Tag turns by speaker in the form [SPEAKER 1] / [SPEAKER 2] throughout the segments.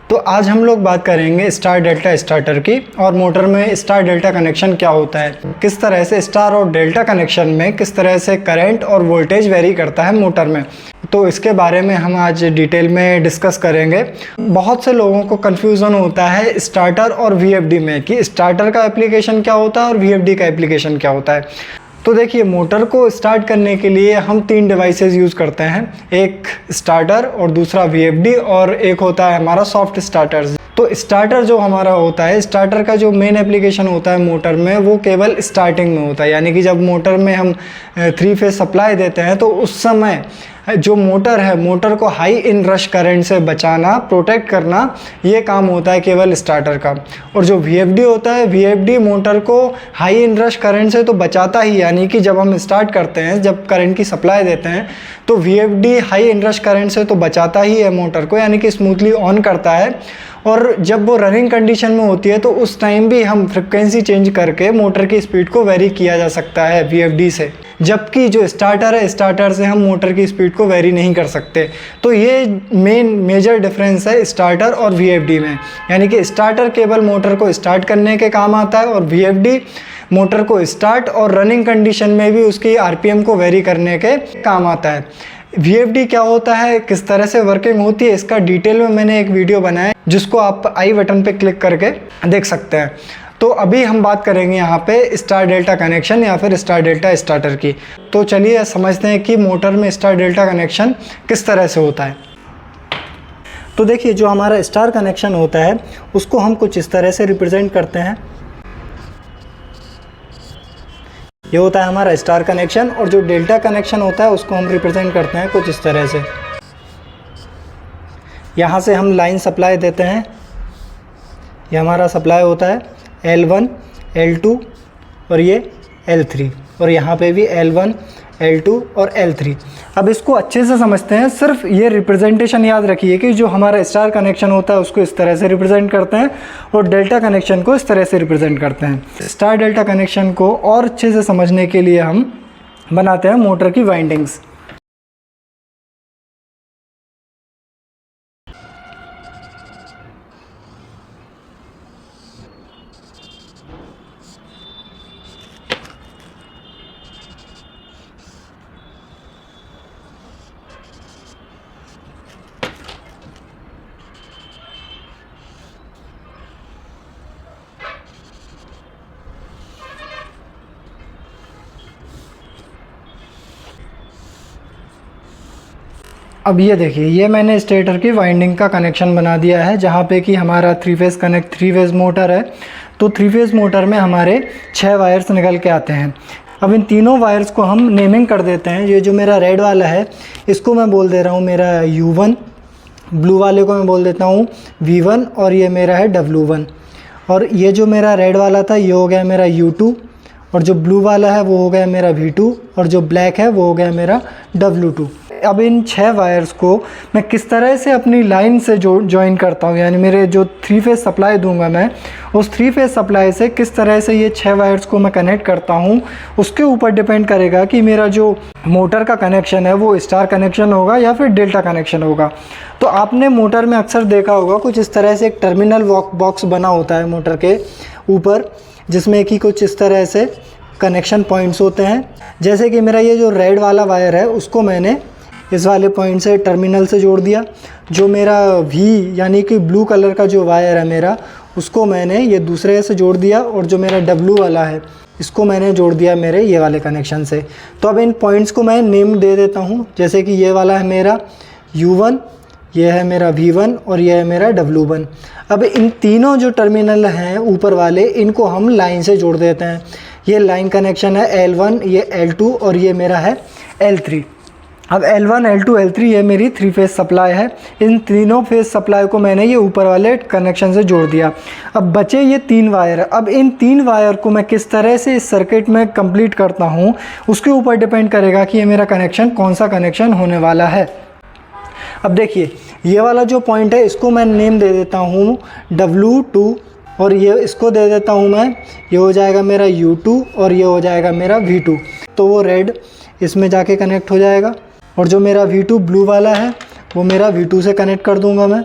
[SPEAKER 1] तो आज हम लोग बात करेंगे स्टार डेल्टा स्टार्टर की और मोटर में स्टार डेल्टा कनेक्शन क्या होता है, किस तरह से स्टार और डेल्टा कनेक्शन में किस तरह से करंट और वोल्टेज वेरी करता है मोटर में। तो इसके बारे में हम आज डिटेल में डिस्कस करेंगे। बहुत से लोगों को कन्फ्यूज़न होता है स्टार्टर और वीएफडी में कि स्टार्टर का एप्लीकेशन क्या होता है और वीएफडी का एप्लीकेशन क्या होता है। तो देखिए, मोटर को स्टार्ट करने के लिए हम 3 डिवाइसेस यूज़ करते हैं, एक स्टार्टर और दूसरा वीएफडी और एक होता है हमारा सॉफ्ट स्टार्टर। तो स्टार्टर जो हमारा होता है, स्टार्टर का जो मेन एप्लीकेशन होता है मोटर में वो केवल स्टार्टिंग में होता है, यानी कि जब मोटर में हम 3 फेज सप्लाई देते हैं तो उस समय जो मोटर है, मोटर को हाई इन रश करंट से बचाना, प्रोटेक्ट करना, ये काम होता है केवल स्टार्टर का। और जो वीएफडी होता है, वीएफडी मोटर को हाई इन रश करंट से तो बचाता ही, यानी कि जब हम स्टार्ट करते हैं, जब करंट की सप्लाई देते हैं तो VFD high in rush current से तो बचाता ही है मोटर को, यानी कि स्मूथली ऑन करता है। और जब वो रनिंग कंडीशन में होती है तो उस टाइम भी हम फ्रिक्वेंसी चेंज करके मोटर की स्पीड को वेरी किया जा सकता है वीएफडी से, जबकि जो स्टार्टर है, स्टार्टर से हम मोटर की स्पीड को वेरी नहीं कर सकते। तो ये मेजर डिफरेंस है स्टार्टर और वीएफडी में, यानी कि स्टार्टर केवल मोटर को स्टार्ट करने के काम आता है और वीएफडी मोटर को स्टार्ट और रनिंग कंडीशन में भी उसकी आरपीएम को वेरी करने के काम आता है। वीएफडी क्या होता है, किस तरह से वर्किंग होती है, इसका डिटेल में मैंने एक वीडियो बनाया है जिसको आप आई बटन पे क्लिक करके देख सकते हैं। तो अभी हम बात करेंगे यहाँ पे स्टार डेल्टा कनेक्शन या फिर स्टार डेल्टा स्टार्टर की। तो चलिए समझते हैं कि मोटर में स्टार डेल्टा कनेक्शन किस तरह से होता है। तो देखिए, जो हमारा स्टार कनेक्शन होता है उसको हम कुछ इस तरह से रिप्रेजेंट करते हैं। ये होता है हमारा स्टार कनेक्शन, और जो डेल्टा कनेक्शन होता है उसको हम रिप्रेजेंट करते हैं कुछ इस तरह से। यहाँ से हम लाइन सप्लाई देते हैं, ये हमारा सप्लाई होता है L1, L2 और ये L3, और यहाँ पे भी L1, L2 और L3। अब इसको अच्छे से समझते हैं। सिर्फ ये रिप्रेजेंटेशन याद रखिए कि जो हमारा स्टार कनेक्शन होता है उसको इस तरह से रिप्रेजेंट करते हैं और डेल्टा कनेक्शन को इस तरह से रिप्रेजेंट करते हैं। स्टार डेल्टा कनेक्शन को और अच्छे से समझने के लिए हम बनाते हैं मोटर की वाइंडिंग्स। अब ये देखिए, ये मैंने स्टेटर की वाइंडिंग का कनेक्शन बना दिया है, जहाँ पे कि हमारा 3 फेज़ मोटर है। तो 3 फेज़ मोटर में हमारे 6 वायर्स निकल के आते हैं। अब इन तीनों वायर्स को हम नेमिंग कर देते हैं। ये जो मेरा रेड वाला है इसको मैं बोल दे रहा हूँ मेरा U1, ब्लू वाले को मैं बोल देता हूँ V1 और ये मेरा है W1। और ये जो मेरा रेड वाला था ये हो गया मेरा U2, और जो ब्लू वाला है वो हो गया मेरा V2, और जो ब्लैक है वो हो गया मेरा W2। अब इन 6 वायर्स को मैं किस तरह से अपनी लाइन से ज्वाइन करता हूँ, यानी मेरे जो 3 फेज़ सप्लाई दूंगा मैं, उस 3 फेज़ सप्लाई से किस तरह से ये 6 वायर्स को मैं कनेक्ट करता हूँ, उसके ऊपर डिपेंड करेगा कि मेरा जो मोटर का कनेक्शन है वो स्टार कनेक्शन होगा या फिर डेल्टा कनेक्शन होगा। तो आपने मोटर में अक्सर देखा होगा कुछ इस तरह से एक टर्मिनल बॉक्स बना होता है मोटर के ऊपर, जिसमें कि कुछ इस तरह से कनेक्शन पॉइंट्स होते हैं। जैसे कि मेरा ये जो रेड वाला वायर है उसको मैंने इस वाले पॉइंट से टर्मिनल से जोड़ दिया। जो मेरा V यानी कि ब्लू कलर का जो वायर है मेरा, उसको मैंने ये दूसरे से जोड़ दिया, और जो मेरा W वाला है इसको मैंने जोड़ दिया मेरे ये वाले कनेक्शन से। तो अब इन पॉइंट्स को मैं नेम दे देता हूँ, जैसे कि ये वाला है मेरा U1, ये है मेरा V1 और ये है मेरा W1। अब इन तीनों जो टर्मिनल हैं ऊपर वाले, इनको हम लाइन से जोड़ देते हैं। ये लाइन कनेक्शन है L1, ये L2 और ये मेरा है L3। अब L1, L2, L3 ये मेरी 3 फेज़ सप्लाई है। इन तीनों फेज़ सप्लाई को मैंने ये ऊपर वाले कनेक्शन से जोड़ दिया। अब बचे ये 3 वायर। अब इन 3 वायर को मैं किस तरह से इस सर्किट में कंप्लीट करता हूँ उसके ऊपर डिपेंड करेगा कि ये मेरा कनेक्शन कौन सा कनेक्शन होने वाला है। अब देखिए, ये वाला जो पॉइंट है इसको मैं नेम दे देता हूँ W2, और ये इसको दे देता हूँ मैं, ये हो जाएगा मेरा U2 और ये हो जाएगा मेरा V2। तो वो रेड इसमें जाके कनेक्ट हो जाएगा, और जो मेरा V2 ब्लू वाला है वो मेरा V2 से कनेक्ट कर दूंगा मैं।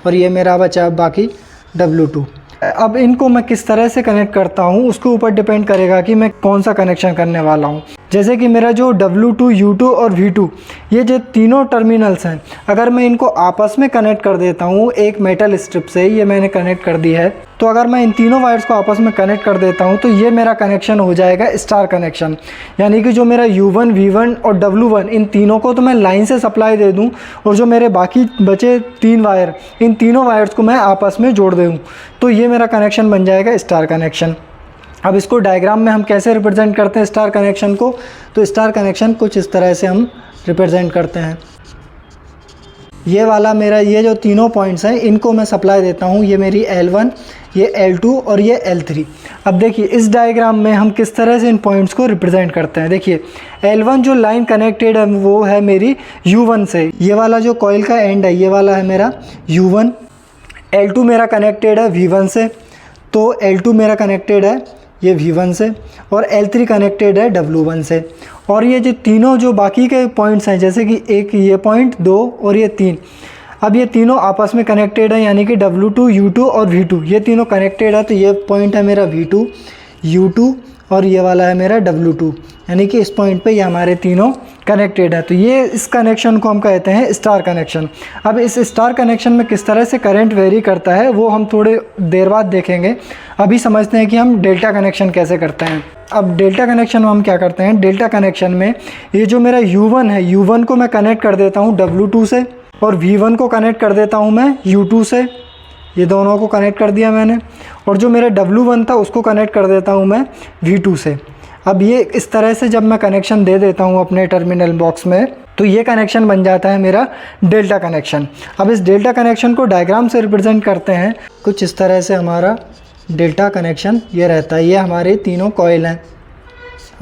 [SPEAKER 1] और ये मेरा बचा बाकी W2। अब इनको मैं किस तरह से कनेक्ट करता हूँ उसके ऊपर डिपेंड करेगा कि मैं कौन सा कनेक्शन करने वाला हूँ। जैसे कि मेरा जो W2, U2 और V2 ये जो तीनों टर्मिनल्स हैं, अगर मैं इनको आपस में कनेक्ट कर देता हूँ एक मेटल स्ट्रिप से, ये मैंने कनेक्ट कर दी है, तो अगर मैं इन तीनों वायर्स को आपस में कनेक्ट कर देता हूँ तो ये मेरा कनेक्शन हो जाएगा स्टार कनेक्शन। यानी कि जो मेरा U1, V1 और W1 इन तीनों को तो मैं लाइन से सप्लाई दे दूँ और जो मेरे बाकी बचे 3 वायर, इन तीनों वायर्स को मैं आपस में जोड़ दूँ, तो ये मेरा कनेक्शन बन जाएगा स्टार कनेक्शन। अब इसको डायग्राम में हम कैसे रिप्रेजेंट करते हैं स्टार कनेक्शन को, तो स्टार कनेक्शन कुछ इस तरह से हम रिप्रेजेंट करते हैं। ये वाला मेरा ये जो तीनों पॉइंट्स हैं इनको मैं सप्लाई देता हूँ, ये मेरी L1, ये L2 और ये L3। अब देखिए इस डायग्राम में हम किस तरह से इन पॉइंट्स को रिप्रेजेंट करते हैं। देखिए L1 जो लाइन कनेक्टेड है वो है मेरी U1 से, ये वाला जो कॉइल का एंड है ये वाला है मेरा U1। L2 मेरा कनेक्टेड है V1 से, तो L2 मेरा कनेक्टेड है ये V1 से, और L3 कनेक्टेड है W1 से। और ये जो तीनों जो बाकी के पॉइंट्स हैं, जैसे कि एक ये पॉइंट, 2 और ये 3, अब ये तीनों आपस में कनेक्टेड है, यानी कि W2, U2 और V2 ये तीनों कनेक्टेड है। तो ये पॉइंट है मेरा V2, U2 और ये वाला है मेरा W2, यानी कि इस पॉइंट पे ये हमारे तीनों कनेक्टेड है। तो ये इस कनेक्शन को हम कहते हैं स्टार कनेक्शन। अब इस स्टार कनेक्शन में किस तरह से करंट वेरी करता है वो हम थोड़े देर बाद देखेंगे। अभी समझते हैं कि हम डेल्टा कनेक्शन कैसे करते हैं। अब डेल्टा कनेक्शन में हम क्या करते हैं, डेल्टा कनेक्शन में ये जो मेरा U1 है, U1 को मैं कनेक्ट कर देता हूँ W2 से, और V1 को कनेक्ट कर देता हूँ मैं U2 से, ये दोनों को कनेक्ट कर दिया मैंने, और जो मेरा W1 था उसको कनेक्ट कर देता हूँ मैं V2 से। अब ये इस तरह से जब मैं कनेक्शन दे देता हूँ अपने टर्मिनल बॉक्स में, तो ये कनेक्शन बन जाता है मेरा डेल्टा कनेक्शन। अब इस डेल्टा कनेक्शन को डायग्राम से रिप्रेजेंट करते हैं कुछ इस तरह से। हमारा डेल्टा कनेक्शन ये रहता है, ये हमारे तीनों कॉइल हैं।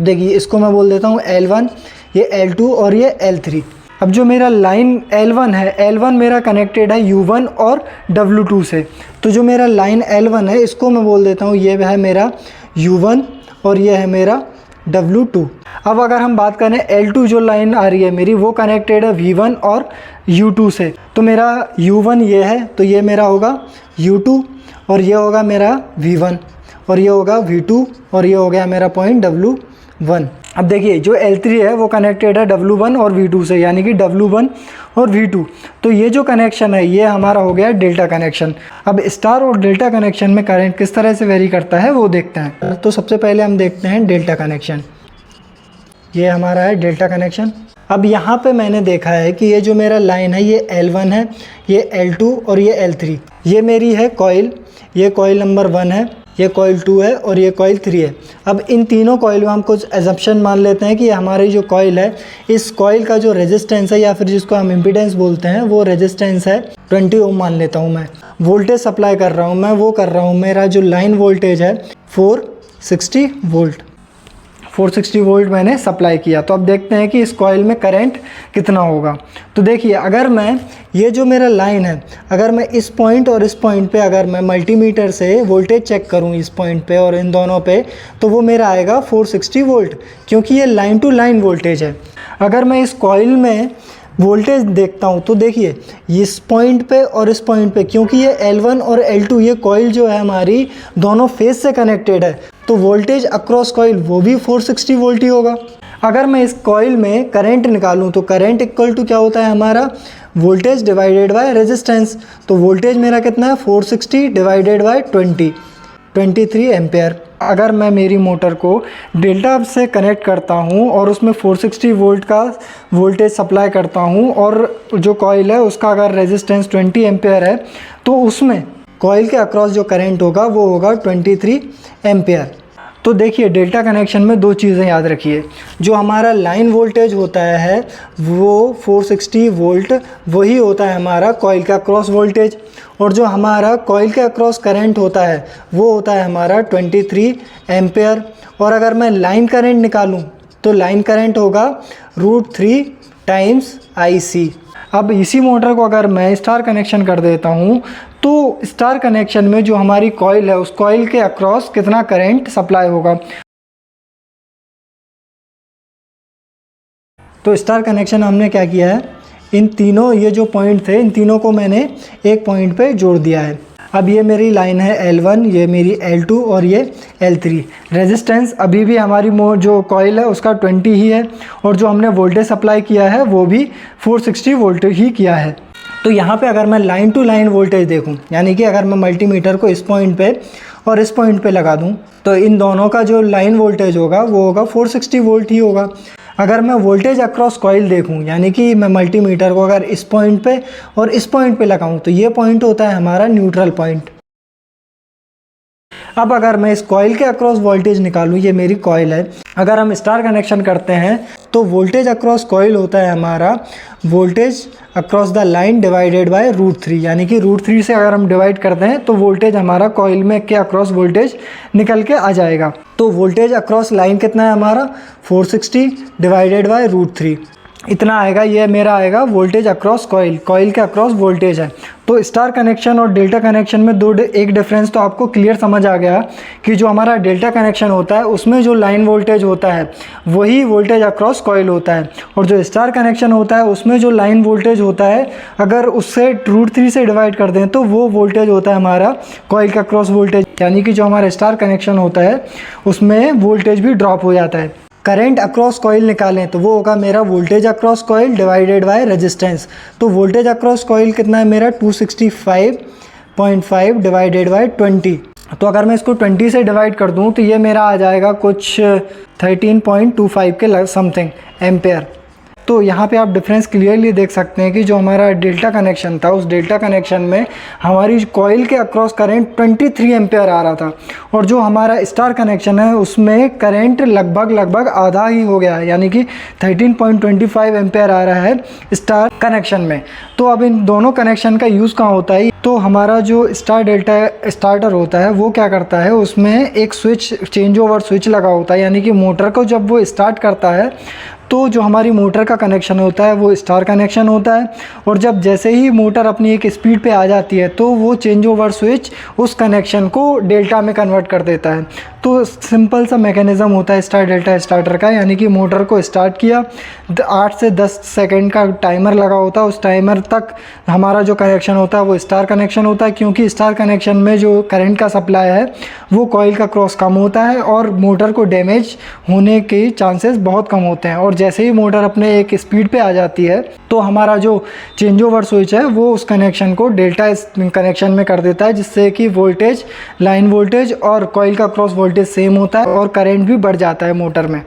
[SPEAKER 1] देखिए इसको मैं बोल देता हूँ L1, ये L2 और ये L3। अब जो मेरा लाइन L1 है, L1 मेरा कनेक्टेड है U1 और W2 से, तो जो मेरा लाइन L1 है इसको मैं बोल देता हूँ ये है मेरा U1 और ये है मेरा W2। अब अगर हम बात करें L2 जो लाइन आ रही है मेरी, वो कनेक्टेड है V1 और U2 से, तो मेरा U1 ये है, तो ये मेरा होगा U2 और ये होगा मेरा V1 और ये होगा V2 और ये हो गया मेरा पॉइंट W1। अब देखिए जो L3 है वो कनेक्टेड है W1 और V2 से, यानी कि W1 और V2। तो ये जो कनेक्शन है ये हमारा हो गया डेल्टा कनेक्शन। अब स्टार और डेल्टा कनेक्शन में करंट किस तरह से वेरी करता है वो देखते हैं। तो सबसे पहले हम देखते हैं डेल्टा कनेक्शन। ये हमारा है डेल्टा कनेक्शन। अब यहाँ पे मैंने देखा है कि ये जो मेरा लाइन है ये L1 है, ये L2 और ये L3। ये मेरी है कॉइल, ये कॉइल नंबर 1 है, ये कॉइल 2 है और ये कॉइल 3 है। अब इन तीनों कॉइल में हम कुछ एजम्पशन मान लेते हैं कि हमारी जो कॉइल है, इस कॉइल का जो रेजिस्टेंस है या फिर जिसको हम इम्पीडेंस बोलते हैं, वो रेजिस्टेंस है 20 ओम मान लेता हूँ मैं। वोल्टेज सप्लाई कर रहा हूँ मैं, वो कर रहा हूँ, मेरा जो लाइन वोल्टेज है 460 वोल्ट, 460 वोल्ट मैंने सप्लाई किया। तो अब देखते हैं कि इस कॉइल में करंट कितना होगा। तो देखिए अगर मैं ये जो मेरा लाइन है, अगर मैं इस पॉइंट और इस पॉइंट पे अगर मैं मल्टीमीटर से वोल्टेज चेक करूं इस पॉइंट पे और इन दोनों पे, तो वो मेरा आएगा 460 वोल्ट, क्योंकि ये लाइन टू लाइन वोल्टेज है। अगर मैं इस कॉइल में वोल्टेज देखता हूँ तो देखिए इस पॉइंट पे और इस पॉइंट पे, क्योंकि ये L1 और L2 ये कॉइल जो है हमारी दोनों फेज से कनेक्टेड है, तो वोल्टेज अक्रॉस कॉइल वो भी 460 वोल्ट ही होगा। अगर मैं इस कॉइल में करंट निकालूं तो करंट इक्वल टू क्या होता है हमारा, वोल्टेज डिवाइडेड बाय रेजिस्टेंस। तो वोल्टेज मेरा कितना है 460 डिवाइडेड बाय 23 एम्पेयर। अगर मैं मेरी मोटर को डेल्टा से कनेक्ट करता हूं और उसमें 460 वोल्ट का वोल्टेज सप्लाई करता हूं और जो कॉइल है उसका अगर रेजिस्टेंस 20 एम्पेयर है, तो उसमें कॉइल के अक्रॉस जो करंट होगा वो होगा 23 एम्पेयर। तो देखिए डेल्टा कनेक्शन में दो चीज़ें याद रखिए, जो हमारा लाइन वोल्टेज होता है वो 460 वोल्ट वही होता है हमारा कॉइल का क्रॉस वोल्टेज, और जो हमारा कॉइल के अक्रॉस करंट होता है वो होता है हमारा 23 एम्पेयर। और अगर मैं लाइन करंट निकालूं तो लाइन करंट होगा √3 टाइम्स IC। अब इसी मोटर को अगर मैं स्टार कनेक्शन कर देता हूँ तो स्टार कनेक्शन में जो हमारी कॉइल है उस कॉइल के अक्रॉस कितना करंट सप्लाई होगा। तो स्टार कनेक्शन हमने क्या किया है, इन तीनों ये जो पॉइंट थे इन तीनों को मैंने एक पॉइंट पे जोड़ दिया है। अब ये मेरी लाइन है L1, ये मेरी L2 और ये L3। रेजिस्टेंस अभी भी हमारी जो कॉइल है उसका 20 ही है और जो हमने वोल्टेज सप्लाई किया है वो भी 460 वोल्ट ही किया है। तो यहाँ पे अगर मैं लाइन टू लाइन वोल्टेज देखूँ, यानी कि अगर मैं मल्टीमीटर को इस पॉइंट पे और इस पॉइंट पे लगा दूँ तो इन दोनों का जो लाइन वोल्टेज होगा वो होगा 460 वोल्ट ही होगा। अगर मैं वोल्टेज अक्रॉस कॉइल देखूं, यानी कि मैं मल्टीमीटर को अगर इस पॉइंट पे और इस पॉइंट पे लगाऊं तो ये पॉइंट होता है हमारा न्यूट्रल पॉइंट। अब अगर मैं इस कॉइल के अक्रॉस वोल्टेज निकालूं, ये मेरी कॉइल है, अगर हम स्टार कनेक्शन करते हैं तो वोल्टेज अक्रॉस कॉइल होता है हमारा voltage across the line divided by √3, यानी कि √3 से अगर हम डिवाइड करते हैं तो वोल्टेज हमारा कॉइल में के अक्रॉस वोल्टेज निकल के आ जाएगा। तो वोल्टेज अक्रॉस लाइन कितना है हमारा 460 डिवाइडेड बाय √3 इतना आएगा। ये मेरा आएगा वोल्टेज अक्रॉस कॉइल, कॉइल के अक्रॉस वोल्टेज है। तो स्टार कनेक्शन और डेल्टा कनेक्शन में एक डिफरेंस तो आपको क्लियर समझ आ गया कि जो हमारा डेल्टा कनेक्शन होता है उसमें जो लाइन वोल्टेज होता है वही वोल्टेज अक्रॉस कॉइल होता है, और जो स्टार कनेक्शन होता है उसमें जो लाइन वोल्टेज होता है अगर उससे √3 से डिवाइड कर दें तो वो वोल्टेज होता है हमारा कॉइल का क्रॉस वोल्टेज, यानी कि जो हमारा स्टार कनेक्शन होता है उसमें वोल्टेज भी ड्रॉप हो जाता है। करंट अक्रॉस कॉइल निकालें तो वो होगा मेरा voltage across coil divided by resistance. तो वोल्टेज अक्रॉस कॉइल कितना है मेरा 265.5 डिवाइडेड बाय 20। तो अगर मैं इसको 20 से डिवाइड कर दूं तो ये मेरा आ जाएगा कुछ 13.25 के समथिंग एम्पेयर। तो यहाँ पे आप डिफरेंस क्लियरली देख सकते हैं कि जो हमारा डेल्टा कनेक्शन था उस डेल्टा कनेक्शन में हमारी कॉइल के अक्रॉस करंट 23 एम्पेयर आ रहा था, और जो हमारा स्टार कनेक्शन है उसमें करंट लगभग आधा ही हो गया है, यानी कि 13.25 एम्पेयर आ रहा है स्टार कनेक्शन में। तो अब इन दोनों कनेक्शन का यूज़ कहाँ होता है, तो हमारा जो स्टार डेल्टा स्टार्टर होता है वो क्या करता है, उसमें एक स्विच चेंज ओवर स्विच लगा होता है, यानी कि मोटर को जब वो स्टार्ट करता है तो जो हमारी मोटर का कनेक्शन होता है वो स्टार कनेक्शन होता है, और जब जैसे ही मोटर अपनी एक स्पीड पे आ जाती है तो वो चेंज ओवर स्विच उस कनेक्शन को डेल्टा में कन्वर्ट कर देता है। तो सिंपल सा मैकेनिज़्म होता है स्टार डेल्टा स्टार्टर का, यानी कि मोटर को स्टार्ट किया, 8 से 10 सेकंड का टाइमर लगा होता है, उस टाइमर तक हमारा जो कनेक्शन होता है वो स्टार कनेक्शन होता है, क्योंकि स्टार कनेक्शन में जो करंट का सप्लाई है वो कॉइल का क्रॉस कम होता है और मोटर को डैमेज होने के चांसेस बहुत कम होते हैं। और जैसे ही मोटर अपने एक स्पीड पे आ जाती है तो हमारा जो चेंज ओवर स्विच है वो उस कनेक्शन को डेल्टा कनेक्शन में कर देता है, जिससे कि वोल्टेज लाइन वोल्टेज और कॉइल का क्रॉस वोल्टेज सेम होता है और करंट भी बढ़ जाता है मोटर में।